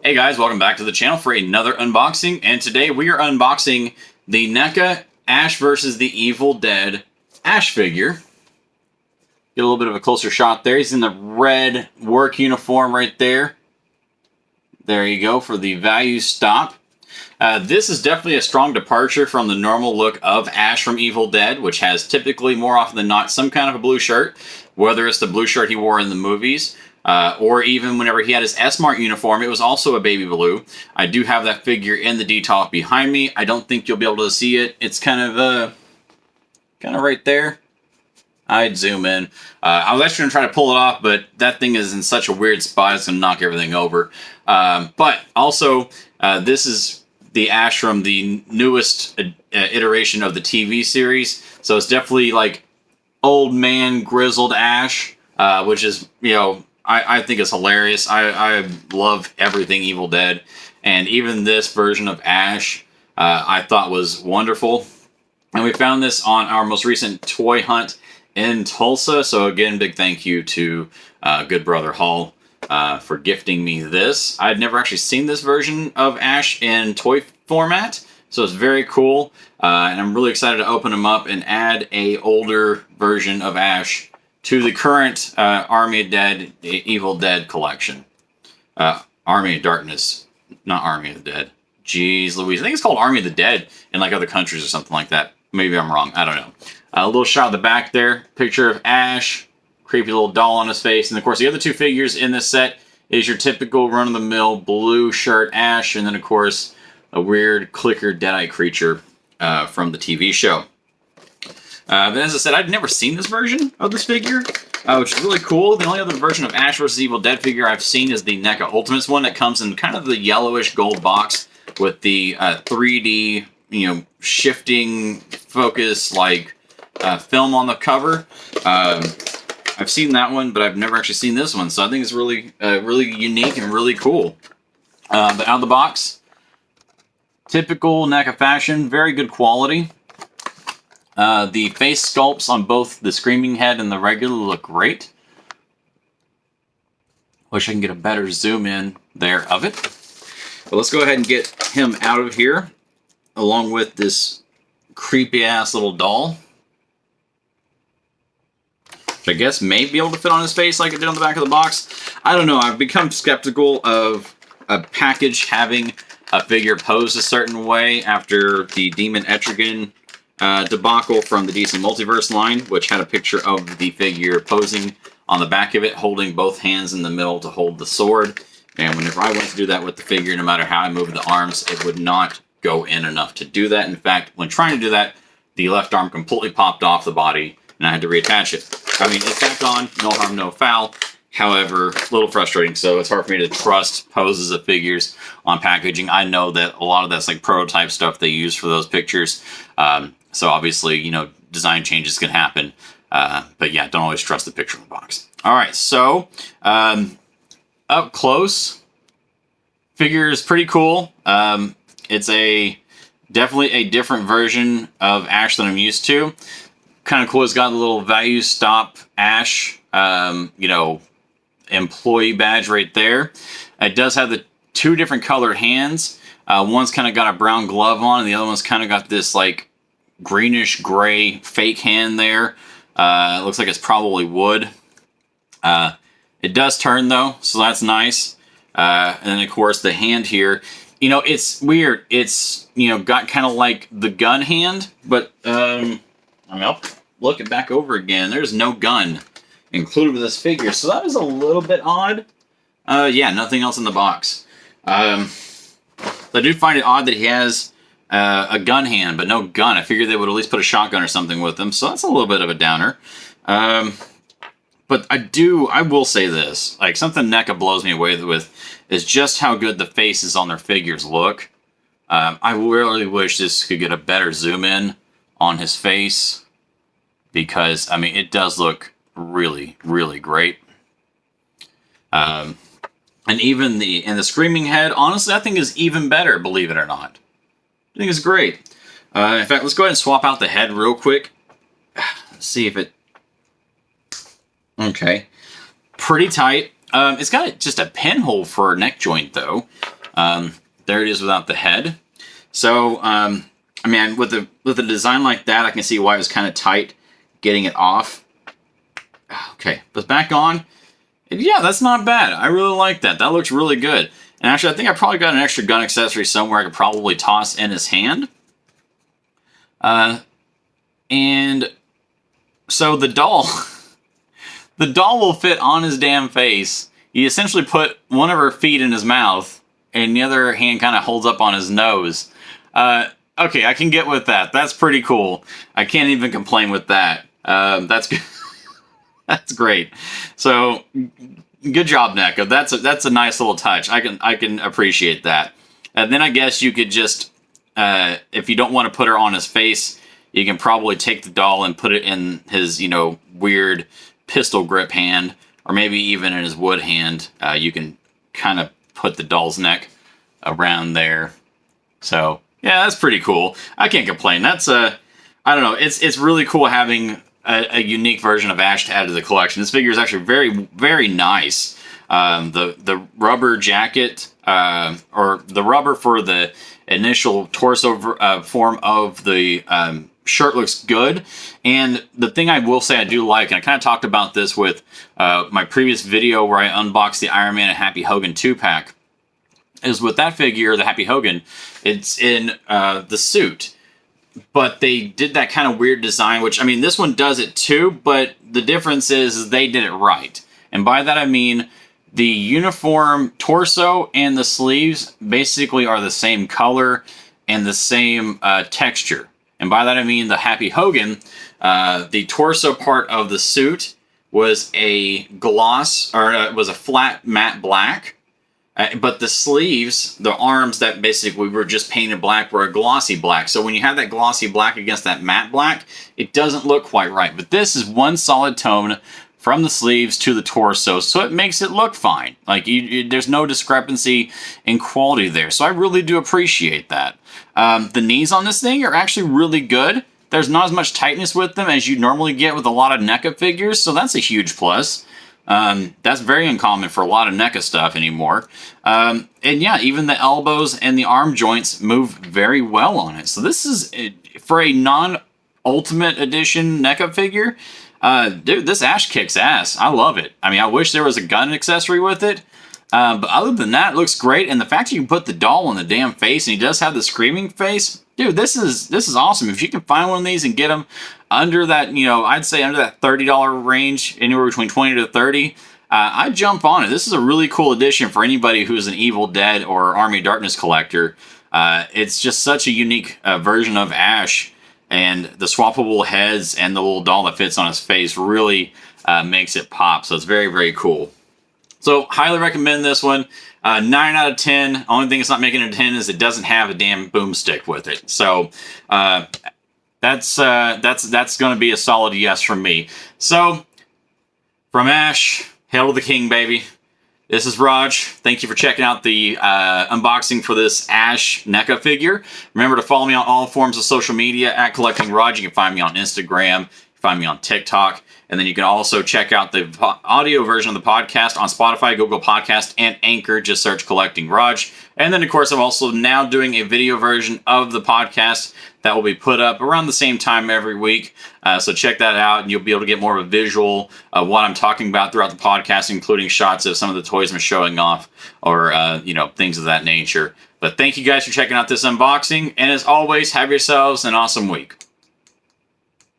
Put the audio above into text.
Hey guys, welcome back to the channel for another unboxing, and today we are unboxing the NECA Ash vs. the Evil Dead Ash figure. Get a little bit of a closer shot there. He's in the red work uniform right there. There you go for the value stop. This is definitely a strong departure from the normal look of Ash from Evil Dead, which has typically, more often than not, some kind of a blue shirt, whether it's the blue shirt he wore in the movies, or even whenever he had his S-Mart uniform, it was also a baby blue. I do have that figure in the detail behind me. I don't think you'll be able to see it. It's kind of right there. I'd zoom in. I was actually going to try to pull it off, but that thing is in such a weird spot, it's going to knock everything over. But also, this is the Ash from the newest iteration of the TV series. So it's definitely like old man grizzled Ash, which is, you know, I think it's hilarious. I love everything Evil Dead. And even this version of Ash, I thought was wonderful. And we found this on our most recent toy hunt in Tulsa. So again, big thank you to Good Brother Hall for gifting me this. I'd never actually seen this version of Ash in toy format. So it's very cool. And I'm really excited to open them up and add a older version of Ash to the current Army of Dead, Evil Dead collection. Army of Darkness, not Army of the Dead. Jeez Louise. I think it's called Army of the Dead in like other countries or something like that. Maybe I'm wrong. I don't know. A little shot of the back there. Picture of Ash. Creepy little doll on his face. And of course, the other two figures in this set is your typical run-of-the-mill blue shirt Ash. And then, of course, a weird clicker Deadeye creature from the TV show. But as I said, I'd never seen this version of this figure, which is really cool. The only other version of Ash vs. Evil Dead figure I've seen is the NECA Ultimates one that comes in kind of the yellowish gold box with the 3D, you know, shifting focus like film on the cover. I've seen that one, but I've never actually seen this one, so I think it's really, really unique and really cool. But out of the box, typical NECA fashion, very good quality. The face sculpts on both the Screaming Head and the regular look great. Wish I can get a better zoom in there of it. But let's go ahead and get him out of here, along with this creepy ass little doll. Which I guess may be able to fit on his face like it did on the back of the box. I don't know, I've become skeptical of a package having a figure posed a certain way after the Demon Etrigan debacle from the DC Multiverse line, which had a picture of the figure posing on the back of it, holding both hands in the middle to hold the sword. And whenever I went to do that with the figure, no matter how I moved the arms, it would not go in enough to do that. In fact, when trying to do that, the left arm completely popped off the body, and I had to reattach it. I mean, it's back on, no harm, no foul. However, a little frustrating, so it's hard for me to trust poses of figures on packaging. I know that a lot of that's like prototype stuff they use for those pictures. So obviously, you know, design changes can happen. But yeah, don't always trust the picture in the box. All right, so up close, figure is pretty cool. It's definitely a different version of Ash than I'm used to. Kind of cool. It's got a little value stop Ash, you know, employee badge right there. It does have the two different colored hands. One's kind of got a brown glove on, and the other one's kind of got this like greenish gray fake hand there. It looks like it's probably wood. It does turn though, so that's nice. And then of course the hand here, you know, it's weird. It's, you know, got kind of like the gun hand, but I mean, I'll look it back over again. There's no gun included with this figure, so that is a little bit odd. Yeah, nothing else in the box. I do find it odd that he has a gun hand, but no gun. I figured they would at least put a shotgun or something with them, so that's a little bit of a downer. But I will say this, like something NECA blows me away with is just how good the faces on their figures look. I really wish this could get a better zoom in on his face, because, I mean, it does look really, really great. And even the Screaming Head, honestly, I think is even better, believe it or not. I think it's great. In fact, let's go ahead and swap out the head real quick. Let's see if it... Okay. Pretty tight. It's got just a pinhole for a neck joint, though. There it is without the head. So, I mean, with a design like that, I can see why it was kind of tight getting it off. Okay, but back on. Yeah, that's not bad. I really like that. That looks really good. And actually, I think I probably got an extra gun accessory somewhere I could probably toss in his hand. And so the doll, the doll will fit on his damn face. You essentially put one of her feet in his mouth, and the other hand kind of holds up on his nose. Okay, I can get with that. That's pretty cool. I can't even complain with that. That's good. That's great. So, good job, NECA. That's a nice little touch. I can appreciate that. And then I guess you could just, if you don't want to put her on his face, you can probably take the doll and put it in his, weird pistol grip hand, or maybe even in his wood hand. You can kind of put the doll's neck around there. So, yeah, that's pretty cool. I can't complain. That's I don't know. It's really cool having a unique version of Ash to add to the collection. This figure is actually very, very nice. The rubber jacket, or the rubber for the initial torso form of the shirt looks good. And the thing I will say I do like, and I kind of talked about this with my previous video where I unboxed the Iron Man and Happy Hogan 2-pack, is with that figure, the Happy Hogan, it's in the suit. But they did that kind of weird design, which, I mean, this one does it too, but the difference is they did it right. And by that I mean the uniform torso and the sleeves basically are the same color and the same texture. And by that I mean the Happy Hogan, the torso part of the suit was a gloss, or was a flat matte black. But the sleeves, the arms that basically were just painted black, were a glossy black. So when you have that glossy black against that matte black, it doesn't look quite right. But this is one solid tone from the sleeves to the torso, so it makes it look fine. Like, there's no discrepancy in quality there. So I really do appreciate that. The knees on this thing are actually really good. There's not as much tightness with them as you normally get with a lot of NECA figures, so that's a huge plus. That's very uncommon for a lot of NECA stuff anymore. And yeah, even the elbows and the arm joints move very well on it. So this is, for a non-Ultimate Edition NECA figure, dude, this Ash kicks ass. I love it. I mean, I wish there was a gun accessory with it. But other than that, it looks great. And the fact that you can put the doll on the damn face, and he does have the screaming face, dude, this is awesome. If you can find one of these and get them under that, I'd say under that $30 range, anywhere between 20 to 30, I'd jump on it. This is a really cool addition for anybody who's an Evil Dead or Army of Darkness collector. It's just such a unique version of Ash, and the swappable heads and the little doll that fits on his face really makes it pop. So it's very, very cool. So, highly recommend this one. 9 out of 10. Only thing it's not making it a 10 is it doesn't have a damn boomstick with it. So, that's going to be a solid yes from me. So, from Ash, hail to the king, baby. This is Raj. Thank you for checking out the unboxing for this Ash NECA figure. Remember to follow me on all forms of social media at Collecting Raj. You can find me on Instagram. You can find me on TikTok. And then you can also check out the audio version of the podcast on Spotify, Google Podcast, and Anchor. Just search Collecting Raj. And then, of course, I'm also now doing a video version of the podcast that will be put up around the same time every week. So check that out, and you'll be able to get more of a visual of what I'm talking about throughout the podcast, including shots of some of the toys I'm showing off, or, things of that nature. But thank you guys for checking out this unboxing. And as always, have yourselves an awesome week.